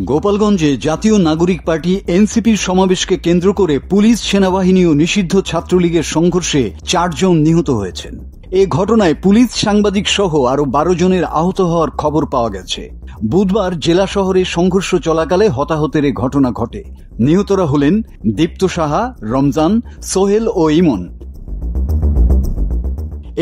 গোপালগঞ্জে জাতীয় নাগরিক পার্টি এনসিপির সমাবেশকে কেন্দ্র করে পুলিশ, সেনাবাহিনী ও নিষিদ্ধ ছাত্রলীগের সংঘর্ষে 4 জন নিহত হয়েছেন। এ ঘটনায় পুলিশ, সাংবাদিক সহ আরও 12 জনের আহত হওয়ার খবর পাওয়া গেছে। বুধবার জেলা শহরে সংঘর্ষ চলাকালে হতাহতের এ ঘটনা ঘটে। নিহতরা হলেন দীপ্ত সাহা, রমজান, সোহেল ও ইমন।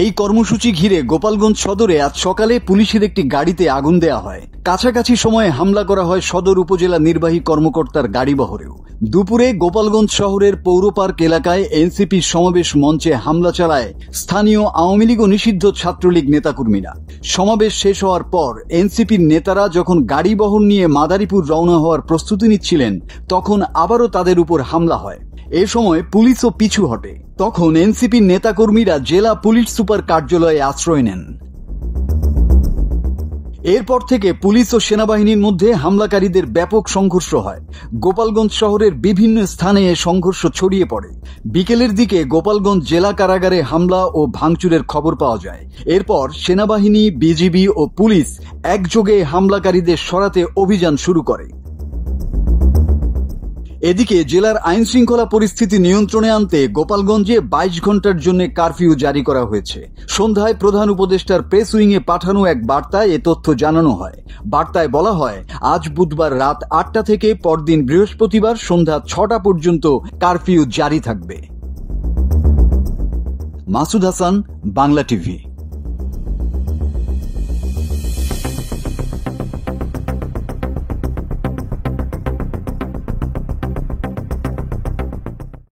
এই কর্মসূচি ঘিরে গোপালগঞ্জ সদরে আজ সকালে পুলিশের একটি গাড়িতে আগুন দেয়া হয়। কাছাকাছি সময়ে হামলা করা হয় সদর উপজেলা নির্বাহী কর্মকর্তার গাড়িবহরেও। দুপুরে গোপালগঞ্জ শহরের পৌর পার্ক এলাকায় এনসিপির সমাবেশ মঞ্চে হামলা চালায় স্থানীয় আওয়ামী লীগ ও নিষিদ্ধ ছাত্রলীগ নেতাকর্মীরা। সমাবেশ শেষ হওয়ার পর এনসিপির নেতারা যখন গাড়িবহর নিয়ে মাদারীপুর রওনা হওয়ার প্রস্তুতি নিচ্ছিলেন, তখন আবারও তাদের উপর হামলা হয়। এ সময় পুলিশও পিছু হটে। তখন এনসিপির নেতাকর্মীরা জেলা পুলিশ সুপার কার্যালয়ে আশ্রয় নেন। এরপর থেকে পুলিশ ও সেনাবাহিনীর মধ্যে হামলাকারীদের ব্যাপক সংঘর্ষ হয়। গোপালগঞ্জ শহরের বিভিন্ন স্থানে এ সংঘর্ষ ছড়িয়ে পড়ে। বিকেলের দিকে গোপালগঞ্জ জেলা কারাগারে হামলা ও ভাঙচুরের খবর পাওয়া যায়। এরপর সেনাবাহিনী, বিজিবি ও পুলিশ একযোগে হামলাকারীদের সরাতে অভিযান শুরু করে। এদিকে জেলার আইন শৃঙ্খলা পরিস্থিতি নিয়ন্ত্রণে আনতে গোপালগঞ্জে 22 ঘন্টার জন্য কারফিউ জারি করা হয়েছে। সন্ধ্যায় প্রধান উপদেষ্টার প্রেস উইংয়ে পাঠানো এক বার্তায় এ তথ্য জানানো হয়। বার্তায় বলা হয়, আজ বুধবার রাত 8টা থেকে পরদিন বৃহস্পতিবার সন্ধ্যা 6টা পর্যন্ত কারফিউ জারি থাকবে। মাসুদ হাসান, বাংলা টিভি।